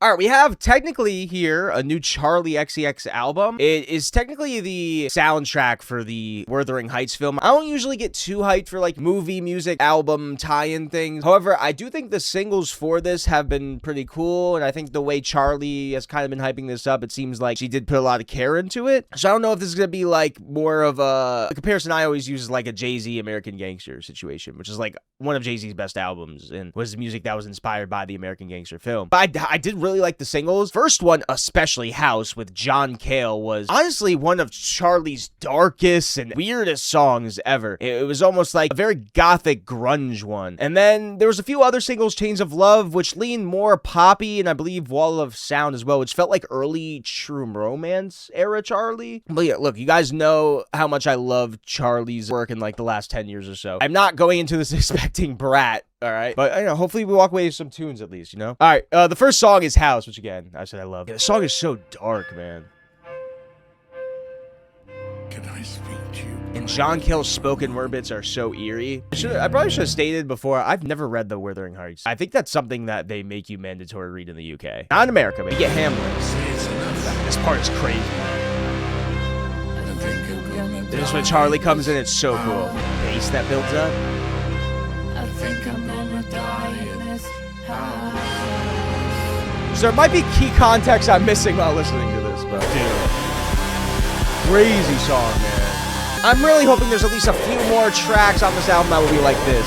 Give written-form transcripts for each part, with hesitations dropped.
All right, we have technically here a new Charli XCX album. It is technically the soundtrack for the Wuthering Heights film. I don't usually get too hyped for like movie music album tie-in things. However, I do think the singles for this have been pretty cool, and I think the way Charli has kind of been hyping this up, it seems like she did put a lot of care into it. So I don't know if this is gonna be like more of a comparison I always use is like a Jay-Z American Gangster situation, which is like one of Jay-Z's best albums and was music that was inspired by the American Gangster film. But I did really like the singles. First one, especially House with John Cale, was honestly one of Charli's darkest and weirdest songs ever. It was almost like a very gothic grunge one. And then there was a few other singles, Chains of Love, which leaned more poppy, and I believe Wall of Sound as well, which felt like early True Romance era Charli. But yeah, look, you guys know how much I love Charli's work in like the last 10 years or so. I'm not going into this expecting Brat. All right, but you know, hopefully we walk away with some tunes at least, you know. All right, the first song is House, which again I said I love. Yeah, the song is so dark, man. Can I speak to you? And John Cale's spoken word bits are so eerie. I probably should have stated before, I've never read the Wurthering Heights. I think that's something that they make you mandatory read in the UK, not in America, but you get Hamlet. This part is crazy. This is when Charli comes in. It's so cool. Bass that builds up. So there might be key context I'm missing while listening to this, but dude, crazy song, man. I'm really hoping there's at least a few more tracks on this album that will be like this.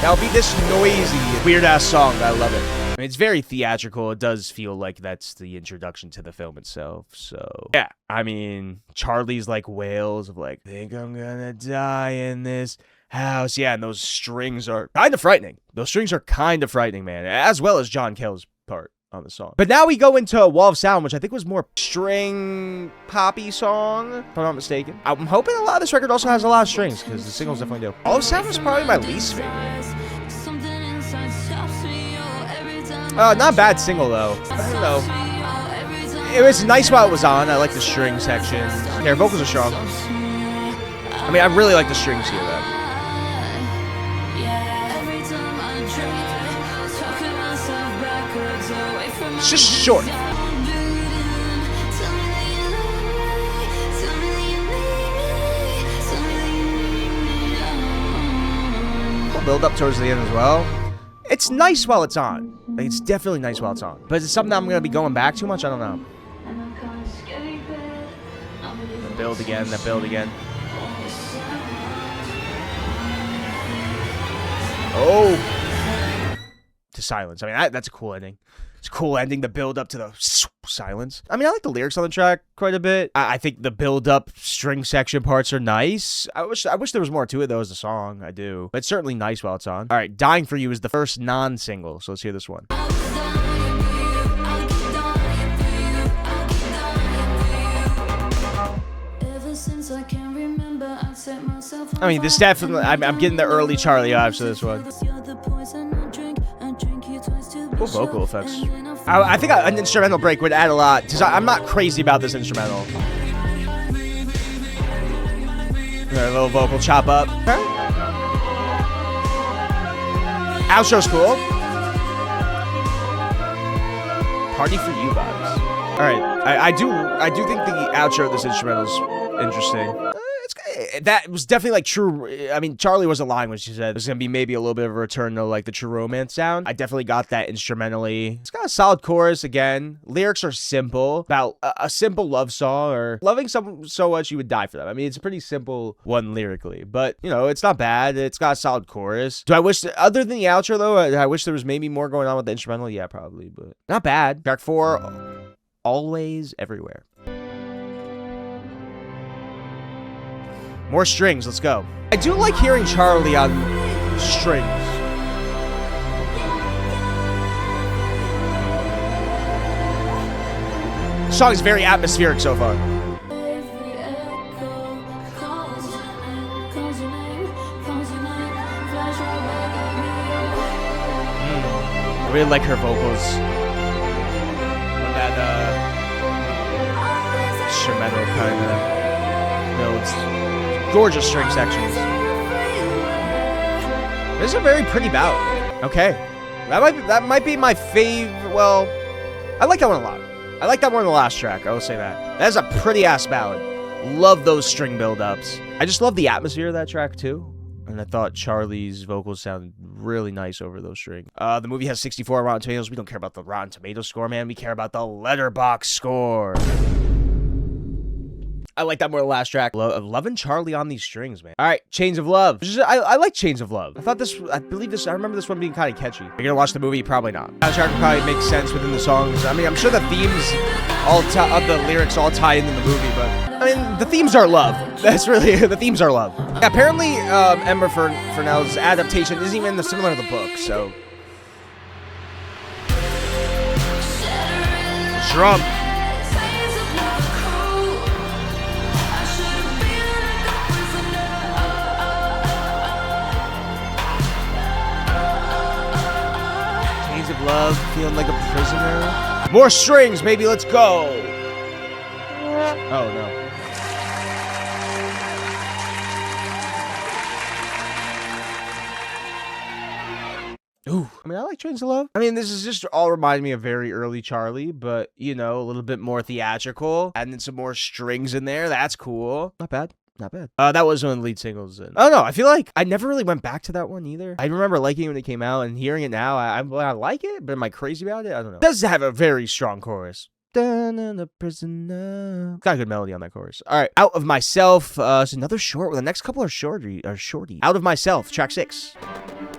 That'll be this noisy, weird-ass song. I love it. I mean, it's very theatrical. It does feel like that's the introduction to the film itself. So, yeah. I mean, Charli's like wails of like, think I'm gonna die in this house. Yeah, and those strings are kind of frightening. Those strings are kind of frightening, man. As well as John Cale's part on the song. But now we go into Wall of Sound, which I think was more string poppy song, if I'm not mistaken. I'm hoping a lot of this record also has a lot of strings, because the singles definitely do. Wall of Sound was probably my least favorite. Not a bad single, though. I don't know. It was nice while it was on. I like the string section. Their vocals are strong. I mean, I really like the strings here, though. It's just short. We'll build up towards the end as well. It's nice while it's on. Like, it's definitely nice while it's on. But is it something I'm going to be going back too much? I don't know. The build again, the build again. Oh! To silence. I mean, that's a cool ending. It's a cool ending, the build up to the silence. I mean, I like the lyrics on the track quite a bit. I think the build up string section parts are nice. I wish there was more to it though as a song. I do. But it's certainly nice while it's on. All right, Dying for You is the first non-single. So let's hear this one. I mean, this definitely, I'm getting the early Charli vibes to this one. Cool vocal effects. I think an instrumental break would add a lot, because I'm not crazy about this instrumental. A little vocal chop up. Okay. Outro's cool. Party for You vibes. All right, I do think the outro of this instrumental is interesting. That was definitely like true. I mean, Charli wasn't lying when she said there's gonna be maybe a little bit of a return to like the True Romance sound. I definitely got that instrumentally. It's got a solid chorus again. Lyrics are simple, about a simple love song or loving someone so much you would die for them. I mean, it's a pretty simple one lyrically, but you know, it's not bad. It's got a solid chorus. Do I wish, other than the outro though, I wish there was maybe more going on with the instrumental? Yeah, probably, but not bad. Track 4, Always Everywhere. More strings, let's go. I do like hearing Charli on strings. The song is very atmospheric so far. I really like her vocals. On that instrumental kind of notes. Gorgeous string sections. This is a very pretty ballad. Okay, that might be my favorite. Well, I like that one a lot. I like that more than the last track, I will say that. That is a pretty-ass ballad. Love those string build-ups. I just love the atmosphere of that track, too. And I thought Charli's vocals sounded really nice over those strings. The movie has 64 Rotten Tomatoes. We don't care about the Rotten Tomatoes score, man. We care about the Letterboxd score. I like that more than the last track. Loving Charli on these strings, man. All right, Chains of Love. I like Chains of Love. I remember this one being kind of catchy. You're gonna watch the movie? Probably not. That track will probably make sense within the songs. I mean, I'm sure the themes of the lyrics all tie into the movie, but I mean, the themes are love. That's really, the themes are love. Yeah, apparently, Emma Furnell's adaptation isn't even similar to the book, so. Drum. Of love, feeling like a prisoner. More strings, baby, let's go. Oh no. Ooh, I mean, I like Chains of Love. I mean, this is just all reminding me of very early Charli, but you know, a little bit more theatrical, adding some more strings in there. That's cool. Not bad. Not bad. That was one of the lead singles. I don't know. I feel like I never really went back to that one either. I remember liking it when it came out, and hearing it now, I like it, but am I crazy about it? I don't know. It does have a very strong chorus. The prisoner. Got a good melody on that chorus. All right, Out of Myself. It's another short. Well, the next couple are shorty. Out of Myself, track 6.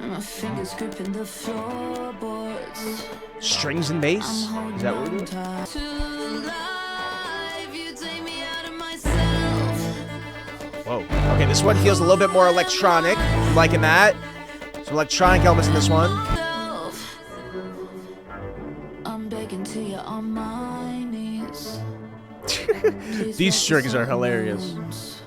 My fingers gripping the floorboards. Strings and bass. Is that what we're doing? Whoa. Okay, this one feels a little bit more electronic. I'm liking that. Some electronic elements in this one. I'm begging to you on my knees. These strings are hilarious.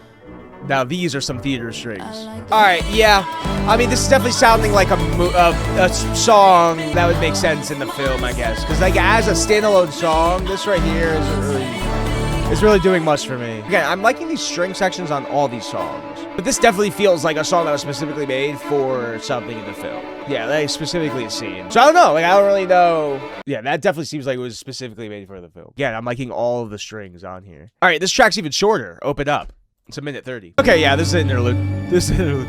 Now, these are some theater strings. Alright, yeah. I mean, this is definitely sounding like a song that would make sense in the film, I guess. Because, like, as a standalone song, this right here is really doing much for me. Again, I'm liking these string sections on all these songs. But this definitely feels like a song that was specifically made for something in the film. Yeah, like specifically a scene. So I don't know, like I don't really know. Yeah, that definitely seems like it was specifically made for the film. Yeah, I'm liking all of the strings on here. All right, this track's even shorter. Open Up. It's 1:30. Okay, yeah, this is an interlude. This is an interlude.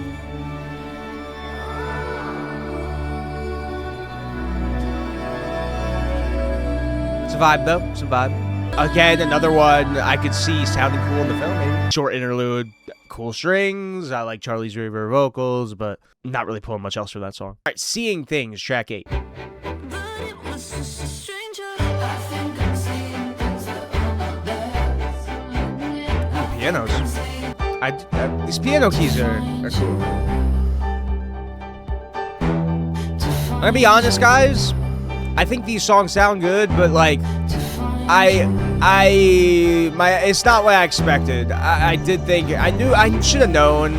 It's a vibe though, it's a vibe. Again, another one I could see sounding cool in the film, maybe. Short interlude, cool strings. I like Charli's reverb vocals, but not really pulling much else for that song. All right, Seeing Things, track 8. Pianos. These piano keys are cool. I'm gonna be honest, guys. I think these songs sound good, but like, it's not what I expected. I did think, I should have known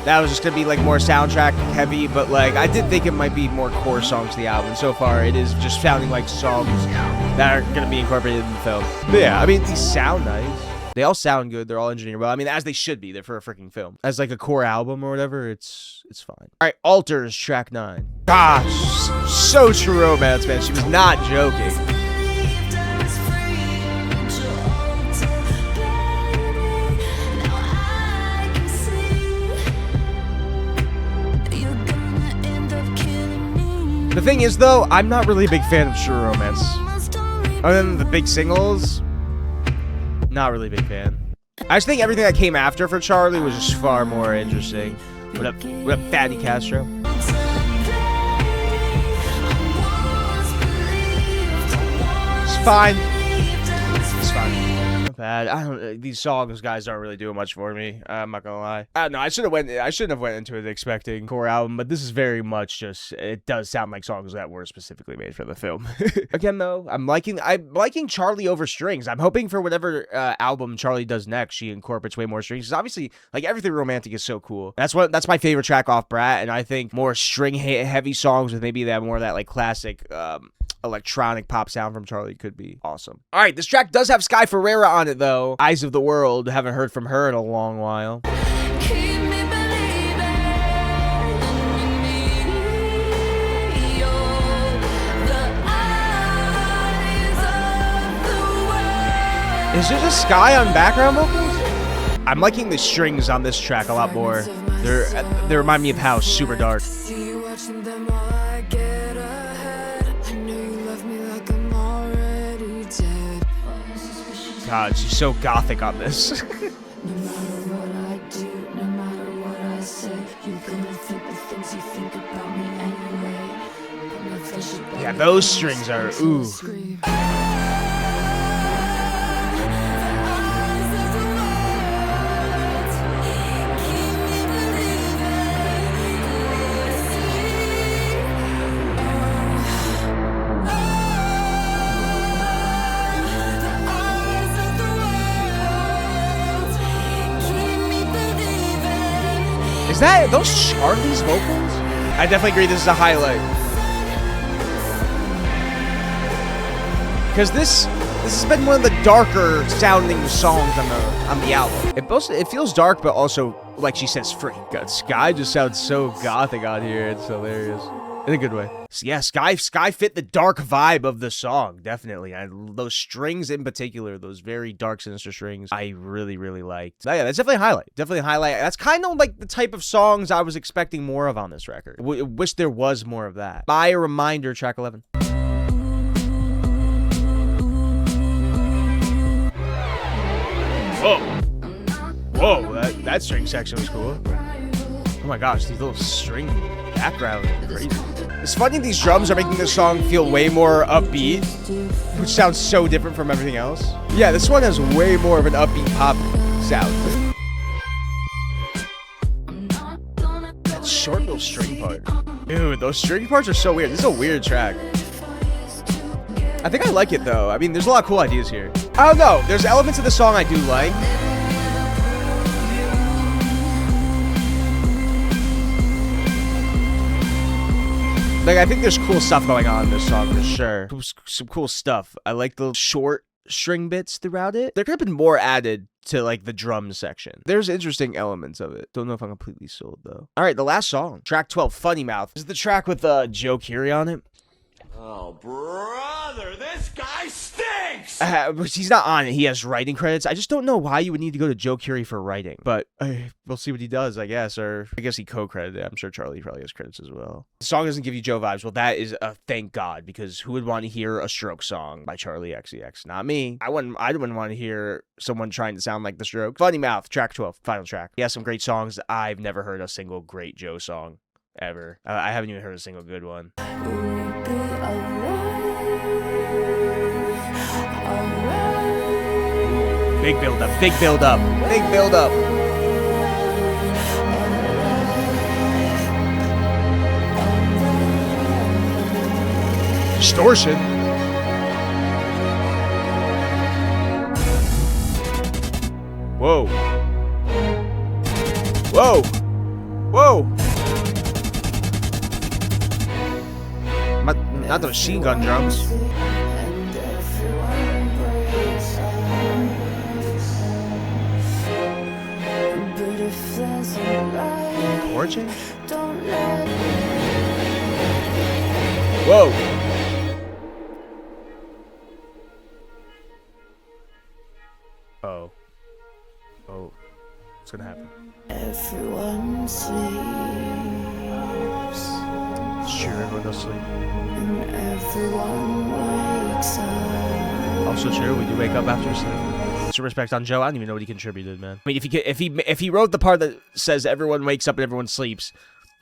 that was just gonna be like more soundtrack heavy, but like, I did think it might be more core songs to the album. So far, it is just sounding like songs that are gonna be incorporated in the film. But yeah, I mean, these sound nice. They all sound good. They're all engineered well. I mean, as they should be. They're for a freaking film. As like a core album or whatever, it's fine. All right, Alters, track 9. Gosh, so True Romance, man. She was not joking. The thing is, though, I'm not really a big fan of True Romance. Other than the big singles, not really a big fan. I just think everything that came after for Charli was just far more interesting. What up, Fatty Castro? It's fine. It's fine. Not bad. These songs, guys, aren't really doing much for me. I'm not gonna lie. I don't know. I shouldn't have went into it expecting core album, but this is very much just. It does sound like songs that were specifically made for the film. Again, though, I'm liking Charli over strings. I'm hoping for whatever album Charli does next, she incorporates way more strings. Because obviously, like everything romantic is so cool. That's my favorite track off Brat, and I think more string heavy songs with maybe that more of that like classic electronic pop sound from Charli could be awesome. All right, this track does have Sky Ferreira on it though. Eyes of the World. Haven't heard from her in a long while. Is there just Sky on background vocals? I'm liking the strings on this track a lot more. They remind me of how super dark. God, she's so gothic on this. Yeah, those strings are ooh. Is that those Charli's vocals? I definitely agree this is a highlight. Because this has been one of the darker sounding songs on the album. It feels dark, but also, like she says, free. God, Sky just sounds so gothic on here. It's hilarious. In a good way. So yeah, Sky fit the dark vibe of the song, definitely. Those strings in particular, those very dark, sinister strings, I really, really liked. So yeah, that's definitely a highlight. Definitely a highlight. That's kind of like the type of songs I was expecting more of on this record. Wish there was more of that. My Reminder, track 11. Whoa. Whoa, that string section was cool. Oh my gosh, these little string background crazy. It's funny these drums are making the song feel way more upbeat, which sounds so different from everything else. Yeah, this one has way more of an upbeat pop sound. That short little string part. Dude, those string parts are so weird. This is a weird track. I think I like it though. I mean, there's a lot of cool ideas here. I don't know. There's elements of the song I do like. Like, I think there's cool stuff going on in this song for sure. Some cool stuff. I like the short string bits throughout it. There could have been more added to, like, the drum section. There's interesting elements of it. Don't know if I'm completely sold, though. All right, the last song. Track 12, Funny Mouth. This is the track with Joe Keery on it. Oh, brother, this guy stinks! He's not on it. He has writing credits. I just don't know why you would need to go to Joe Keery for writing. But we'll see what he does, I guess. Or I guess he co-credited it. I'm sure Charli probably has credits as well. The song doesn't give you Joe vibes. Well, that is a thank God. Because who would want to hear a Stroke song by Charli XCX? Not me. I wouldn't want to hear someone trying to sound like the Stroke. Funny Mouth, track 12, final track. He has some great songs. I've never heard a single great Joe song. Ever. I haven't even heard a single good one. Big build up, big build up, big build up. Distortion. Whoa. Whoa. Whoa. Not the machine gun drums. Chord change? Whoa. Oh. Oh. What's gonna happen? Everyone sleeps. Sure, everyone goes to sleep. And everyone wakes up. Also true, we do wake up after sleep. Some respect on Joe. I don't even know what he contributed, man. I mean, if he wrote the part that says everyone wakes up and everyone sleeps,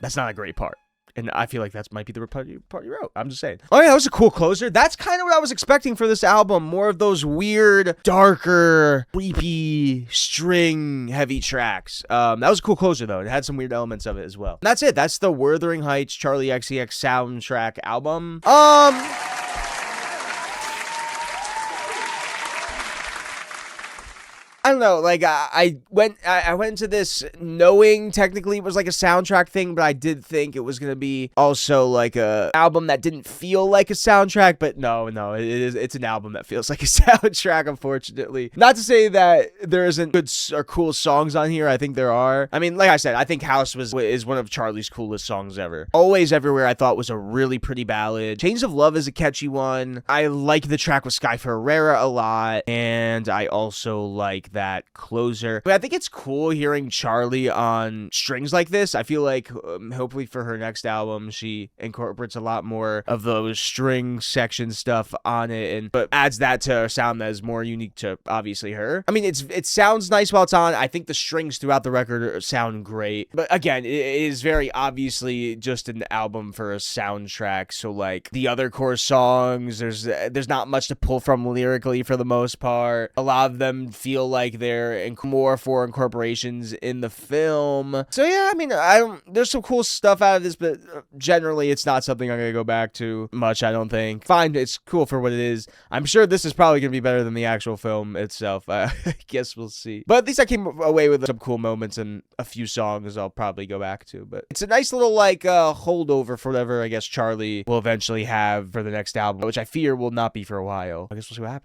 that's not a great part. And I feel like that might be the part you wrote. I'm just saying. Oh yeah, that was a cool closer. That's kind of what I was expecting for this album. More of those weird, darker, creepy, string-heavy tracks. That was a cool closer, though. It had some weird elements of it as well. And that's it. That's the Wurthering Heights Charli XCX soundtrack album. I don't know. Like, I went into this knowing technically it was like a soundtrack thing, but I did think it was gonna be also like a album that didn't feel like a soundtrack. But no, it's an album that feels like a soundtrack, unfortunately. Not to say that there isn't good or cool songs on here. I think there are. I mean, like I said, I think House is one of Charli's coolest songs ever. Always Everywhere, I thought, was a really pretty ballad. Chains of Love is a catchy one. I like the track with Sky Ferreira a lot, and I also like that Closer. But I think it's cool hearing Charli on strings like this. I feel like hopefully for her next album, she incorporates a lot more of those string section stuff on it, but adds that to a sound that is more unique to obviously her. I mean, it sounds nice while it's on. I think the strings throughout the record sound great, but again, it is very obviously just an album for a soundtrack. So like the other core songs, there's not much to pull from lyrically for the most part. A lot of them feel like they're more for incorporations in the film. So yeah, I mean, there's some cool stuff out of this, but generally it's not something I'm gonna go back to much, I don't think. Fine, it's cool for what it is. I'm sure this is probably gonna be better than the actual film itself. I guess we'll see. But at least I came away with some cool moments and a few songs I'll probably go back to. But it's a nice little like holdover for whatever I guess Charli will eventually have for the next album, which I fear will not be for a while. I guess we'll see what happens.